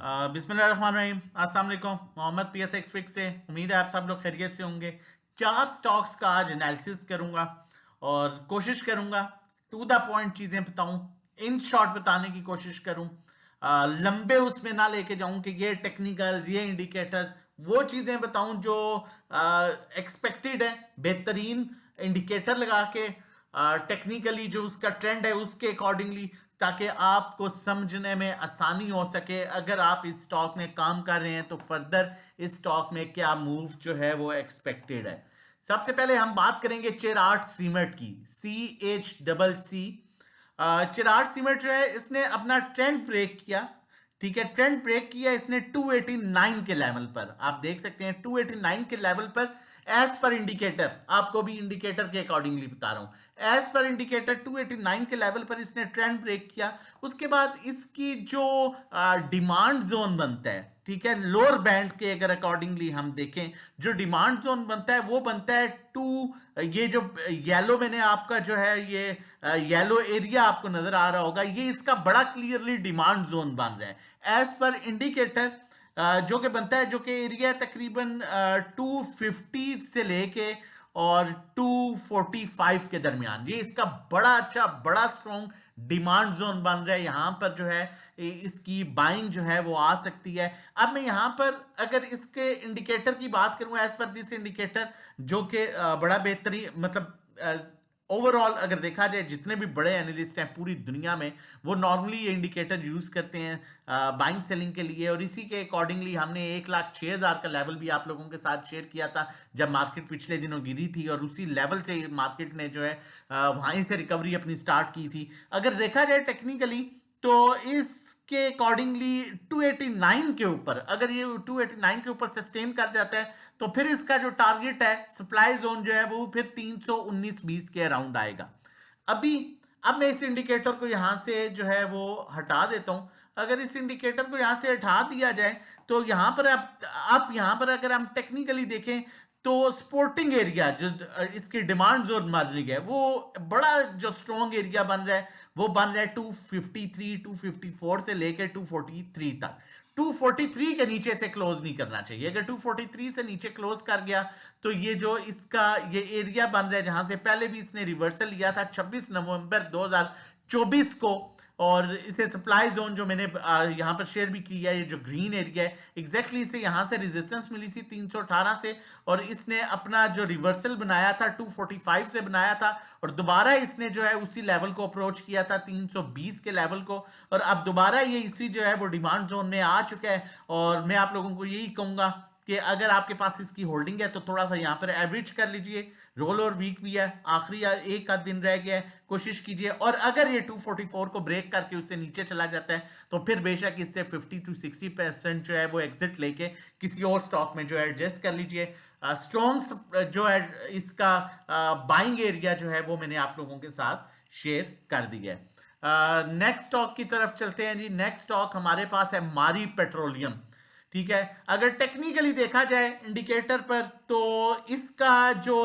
बिस्मिल्लाहिर्रहमानिर्रहीम। अस्सलाम वालेकुम। मोहम्मद PSX फिक्स से उम्मीद है आप सब लोग खैरियत से होंगे। 4 स्टॉक्स का आज एनालिसिस करूंगा और कोशिश करूंगा टू द पॉइंट चीज़ें बताऊं, इन शॉर्ट बताने की कोशिश करूं। लंबे उसमें ना लेके जाऊं कि ये टेक्निकल्स, ये इंडिकेटर्स, वो चीज़ें बताऊं जो एक्सपेक्टेड है, बेहतरीन इंडिकेटर लगा के टेक्निकली जो उसका ट्रेंड है उसके अकॉर्डिंगली, ताकि आपको समझने में आसानी हो सके। अगर आप इस स्टॉक में काम कर रहे हैं तो फर्दर इस स्टॉक में क्या मूव जो है वो एक्सपेक्टेड है। सबसे पहले हम बात करेंगे चिराग सीमेंट की, CHCC। चिराग सीमेंट जो है इसने अपना ट्रेंड ब्रेक किया। ठीक है, ट्रेंड ब्रेक किया इसने 289 के लेवल पर। आप देख सकते हैं 289 के लेवल पर एज पर इंडिकेटर, आपको भी इंडिकेटर के अकॉर्डिंगली बता रहा हूं, एज पर इंडिकेटर 289 के लेवल पर इसने ट्रेंड ब्रेक किया। उसके बाद इसकी जो डिमांड जोन बनता है, ठीक है, लोअर बैंड के अगर अकॉर्डिंगली हम देखें, जो डिमांड जोन बनता है वो बनता है टू, ये जो येलो मैंने आपका जो है ये येलो एरिया आपको नजर आ रहा होगा, ये इसका बड़ा क्लियरली डिमांड जोन बन रहा है एज पर इंडिकेटर। जो कि बनता है, जो कि एरिया तकरीबन 250 से लेके और 245 के दरमियान, ये इसका बड़ा अच्छा बड़ा स्ट्रॉन्ग डिमांड जोन बन रहा है। यहां पर जो है इसकी बाइंग जो है वो आ सकती है। अब मैं यहां पर अगर इसके इंडिकेटर की बात करूं, एज पर दिस इंडिकेटर, जो कि बड़ा बेहतरीन, मतलब ओवरऑल अगर देखा जाए जितने भी बड़े एनालिस्ट हैं पूरी दुनिया में, वो नॉर्मली ये इंडिकेटर यूज करते हैं बाइंग सेलिंग के लिए। और इसी के अकॉर्डिंगली हमने 1,06,000 का लेवल भी आप लोगों के साथ शेयर किया था जब मार्केट पिछले दिनों गिरी थी, और उसी लेवल से मार्केट ने जो है वहीं से रिकवरी अपनी स्टार्ट की थी। अगर देखा जाए टेक्निकली तो इसके अकॉर्डिंगली 289 के ऊपर, अगर ये 289 के ऊपर सस्टेन कर जाता है तो फिर इसका जो टारगेट है, सप्लाई जोन जो है वो फिर 319.20 के अराउंड आएगा। अभी अब मैं इस इंडिकेटर को यहां से जो है वो हटा देता हूं। अगर इस इंडिकेटर को यहां से हटा दिया जाए तो यहां पर आप यहां पर अगर हम टेक्निकली देखें तो सपोर्टिंग एरिया जो इसकी डिमांड जोन बन रही है, वो बड़ा जो स्ट्रॉन्ग एरिया बन रहा है वो बन रहा है 253 254 से लेकर 243 तक। 243 के नीचे से क्लोज नहीं करना चाहिए। अगर 243 से नीचे क्लोज कर गया तो ये जो इसका ये एरिया बन रहा है, जहां से पहले भी इसने रिवर्सल लिया था 26 नवंबर 2024 को, और इसे सप्लाई जोन जो मैंने यहां पर शेयर भी किया है, ये जो ग्रीन एरिया है, एग्जैक्टली इसे यहां से रेजिस्टेंस मिली थी 318 से, और इसने अपना जो रिवर्सल बनाया था 245 से बनाया था, और दोबारा इसने जो है उसी लेवल को अप्रोच किया था 320 के लेवल को, और अब दोबारा ये इसी जो है वो डिमांड जोन में आ चुका है। और मैं आप लोगों को यही कहूंगा कि अगर आपके पास इसकी होल्डिंग है तो थोड़ा सा यहां पर एवरेज कर लीजिए। रोल और वीक भी है, आखिरी एक आध दिन रह गया है, कोशिश कीजिए। और अगर ये 244 को ब्रेक करके उससे नीचे चला जाता है तो फिर बेशक इससे 50 to 60% जो है वो एग्जिट लेके किसी और स्टॉक में जो है एडजस्ट कर लीजिए। स्ट्रॉन्ग जो है इसका बाइंग एरिया जो है वो मैंने आप लोगों के साथ शेयर कर दिया है। नेक्स्ट स्टॉक की तरफ चलते हैं जी। नेक्स्ट स्टॉक हमारे पास है मारी पेट्रोलियम। ठीक है, अगर टेक्निकली देखा जाए इंडिकेटर पर तो इसका जो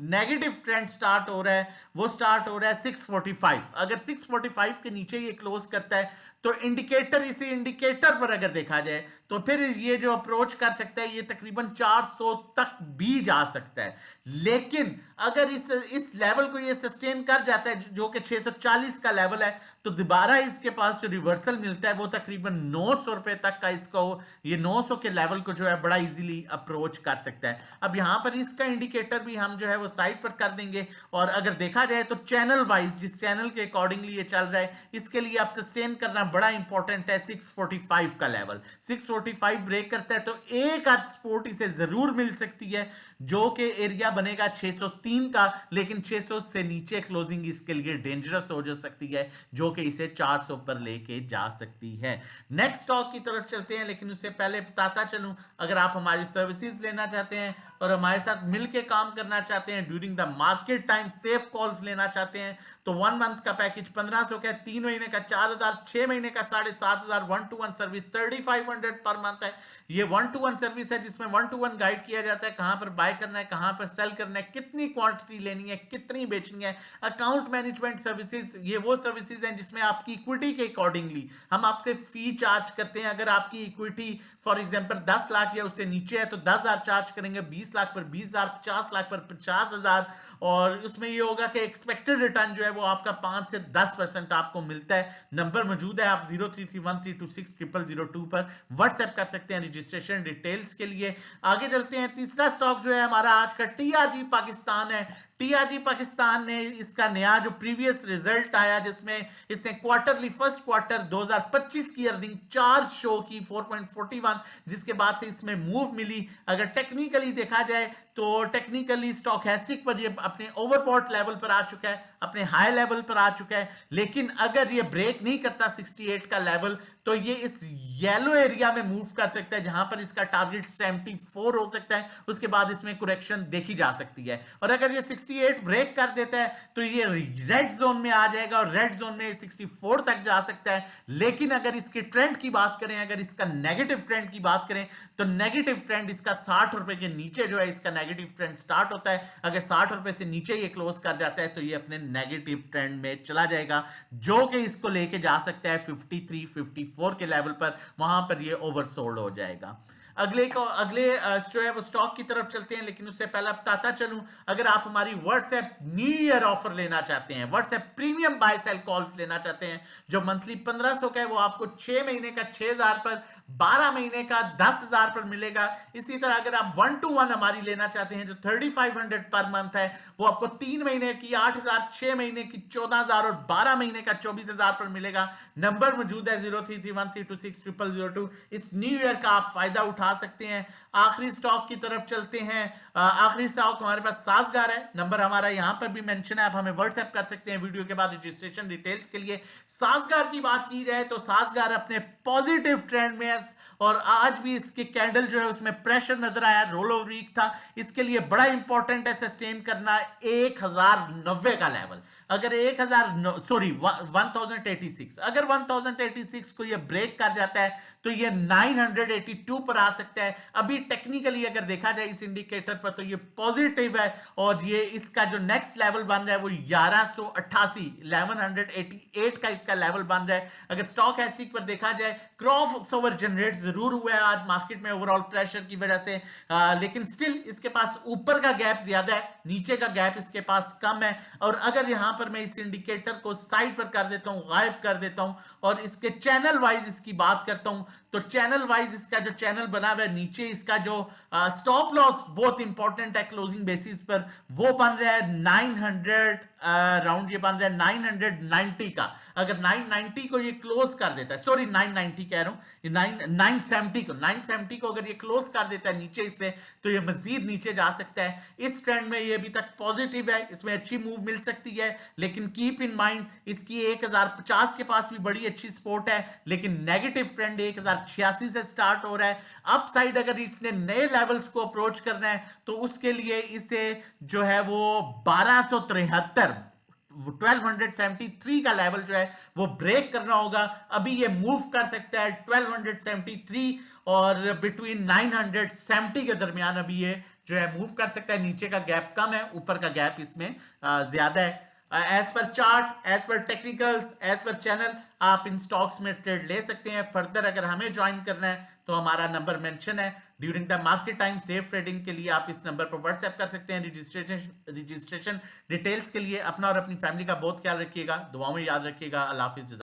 नेगेटिव ट्रेंड स्टार्ट हो रहा है वो स्टार्ट हो रहा है 645। अगर 645 के नीचे ये क्लोज करता है तो इंडिकेटर, इसी इंडिकेटर पर अगर देखा जाए तो फिर ये जो अप्रोच कर सकता है ये तकरीबन 400 तक भी जा सकता है। लेकिन अगर इस लेवल को ये सस्टेन कर जाता है जो कि 640 का लेवल है, तो दोबारा इसके पास जो रिवर्सल मिलता है वो तकरीबन 900 रुपए तक का, इसको ये 900 के लेवल को जो है बड़ा इजीली अप्रोच कर सकता है। अब यहां पर इसका इंडिकेटर भी हम जो है वो साइड पर कर देंगे, और अगर देखा जाए तो चैनल वाइज जिस चैनल के अकॉर्डिंगली ये चल रहा है, इसके लिए आप सस्टेन करना बड़ा इंपॉर्टेंट है 645 का लेवल। 645 ब्रेक करता है तो एक आध सपोर्ट इसे जरूर मिल सकती है, जो कि एरिया बनेगा 603 का, लेकिन 600 से नीचे क्लोजिंग इसके लिए डेंजरस हो जा सकती है, जो कि इसे 400 पर लेके जा सकती है। नेक्स्ट स्टॉक की तरफ चलते हैं, लेकिन उससे पहले बताता चलूं, अगर आप हमारी सर्विसेज लेना चाहते हैं और हमारे साथ मिलके काम करना चाहते हैं during the market time, safe calls लेना चाहते हैं, तो 1 मंथ का पैकेज 1500 का है, 3 महीने का 4000, 6 महीने का 7500, 1-to-1 सर्विस 3500 पर मंथ है। ये 1-to-1 सर्विस है जिसमें 1-to-1 गाइड किया जाता है कहां पर बाय करना है, कहां पर सेल करना है, कितनी क्वांटिटी लेनी है, कितनी बेचनी है। अकाउंट मैनेजमेंट सर्विसेज, ये वो सर्विसेज हैं जिसमें आपकी इक्विटी के अकॉर्डिंगली हम आपसे फी चार्ज करते हैं। अगर आपकी इक्विटी फॉर एग्जांपल 10 लाख या उससे नीचे है तो 10,000 चार्ज करेंगे, 20 लाख पर 20,000, 50 लाख पर 50,000, और उसमें ये होगा कि एक्सपेक्टेड रिटर्न जो है वो आपका 5 से 10% आपको मिलता है। नंबर मौजूद है, आप 0331326002 पर व्हाट्सएप कर सकते हैं रजिस्ट्रेशन डिटेल्स के लिए। आगे चलते हैं, तीसरा स्टॉक जो है हमारा आज का टीआरजी पाकिस्तान है। टीआरजी पाकिस्तान ने इसका नया जो प्रीवियस रिजल्ट आया जिसमें इसने क्वार्टरली फर्स्ट क्वार्टर 2025 की अर्निंग 4 शो की 4.41, जिसके बाद से इसमें मूव मिली। अगर टेक्निकली देखा जाए तो टेक्निकली स्टॉकेस्टिक पर ये अपने ओवरबॉट लेवल पर आ चुका है, अपने हाई लेवल पर आ चुका है, लेकिन अगर ये ब्रेक नहीं करता 68 का लेवल तो ये इस येलो एरिया में मूव कर सकता है जहां पर इसका टारगेट 74 हो सकता है। उसके बाद इसमें करेक्शन देखी जा सकती है, और अगर ये 68 ब्रेक कर देता है तो ये रेड जोन में आ जाएगा और रेड जोन में 64 तक जा सकता है। लेकिन अगर इसके ट्रेंड की बात करें, अगर इसका नेगेटिव ट्रेंड की बात करें तो नेगेटिव ट्रेंड इसका 60 रुपए के नीचे जो है इसका नेगेटिव ट्रेंड स्टार्ट होता है। अगर 60 रुपए से नीचे ये क्लोज कर जाता है तो ये अपने नेगेटिव ट्रेंड में चला जाएगा, जो कि इसको लेके जा सकता है 53, 54 के लेवल पर, वहां पर ये ओवरसोल्ड हो जाएगा। अगले जो है वो स्टॉक की तरफ चलते हैं, लेकिन उससे पहले बताता चलूं, अगर आप हमारी व्हाट्सएप न्यू ईयर ऑफर लेना चाहते हैं, WhatsApp premium buy sell calls लेना चाहते हैं जो मंथली 1500 का है, वो आपको 6 महीने का 6000 पर, 12 महीने का 10,000 पर मिलेगा। इसी तरह अगर आप 1-to-1 हमारी लेना चाहते हैं जो 3500 पर मंथ है, वो आपको 3 महीने की 8,000, 6 महीने की 14,000 और 12 महीने का 24,000 पर मिलेगा। नंबर मौजूद है 0331326002। इस न्यू ईयर का आप फायदा उठा सकते हैं। आखिरी स्टॉक की तरफ चलते हैं। आखिरी स्टॉक हमारे पास साजगार है, नंबर हमारा यहां पर भी मेंशन है, आप हमें व्हाट्सएप कर सकते हैं वीडियो के बाद रजिस्ट्रेशन डिटेल्स के लिए। साजगार की बात की जाए तो साजगार अपने पॉजिटिव ट्रेंड में है और आज भी इसके कैंडल जो है उसमें प्रेशर नजर आया, रोल ओवर वीक था। इसके लिए बड़ा इंपॉर्टेंट है सस्टेन करना 1090 का लेवल। अगर 1086, अगर 1086 को ये ब्रेक कर जाता है तो ये 982 पर आ सकता है। अभी टेक्निकली अगर देखा जाए इस इंडिकेटर पर तो ये पॉजिटिव है, और ये इसका जो नेक्स्ट लेवल बन रहा है वो 1188 का इसका लेवल बन रहा है। अगर स्टॉक एस्टिक पर देखा जाए क्रॉस ओवर जनरेट जरूर हुआ है आज मार्केट में ओवरऑल प्रेशर की वजह से, लेकिन स्टिल इसके पास ऊपर का गैप ज्यादा है, नीचे का गैप इसके पास कम है। और अगर यहां पर मैं इस इंडिकेटर को साइड पर कर देता हूं, गायब कर देता हूं, और इसके चैनल वाइज इसकी बात करता हूं, तो चैनल वाइज इसका जो चैनल बना हुआ है नीचे, इसका जो स्टॉप लॉस बहुत इंपॉर्टेंट है क्लोजिंग बेसिस पर, वो बन रहा है 900 राउंड, ये बन रहा है 990 का। अगर 990 को ये क्लोज कर देता है, सॉरी 990 कह रहा हूं, ये 970 को अगर ये क्लोज कर देता है नीचे इससे, तो ये मजीद नीचे जा सकता है। इस ट्रेंड में ये अभी तक पॉजिटिव है, इसमें अच्छी मूव मिल सकती है, लेकिन कीप इन माइंड इसकी 1050 के पास भी बड़ी अच्छी सपोर्ट है, लेकिन नेगेटिव ट्रेंड 1086 से स्टार्ट हो रहा है। अप साइड अगर इसने नए लेवल्स को अप्रोच करना है तो उसके लिए इसे जो है वो 1273 का लेवल जो है वो ब्रेक करना होगा। अभी ये मूव कर सकता है 1273 और बिटवीन 970 के दरमियान अभी ये जो है मूव कर सकता है। नीचे का गैप कम है, ऊपर का गैप इसमें ज्यादा है। As per chart, as per technicals, as per channel आप इन स्टॉक्स में ट्रेड ले सकते हैं। फर्दर अगर हमें ज्वाइन करना है तो हमारा नंबर मेंशन है। During the market time safe trading के लिए आप इस नंबर पर व्हाट्सएप कर सकते हैं। रजिस्ट्रेशन डिटेल्स के लिए अपना और अपनी फैमिली का बहुत ख्याल रखिएगा, दुआओं में याद रखिएगा। अल्लाह हाफिज़।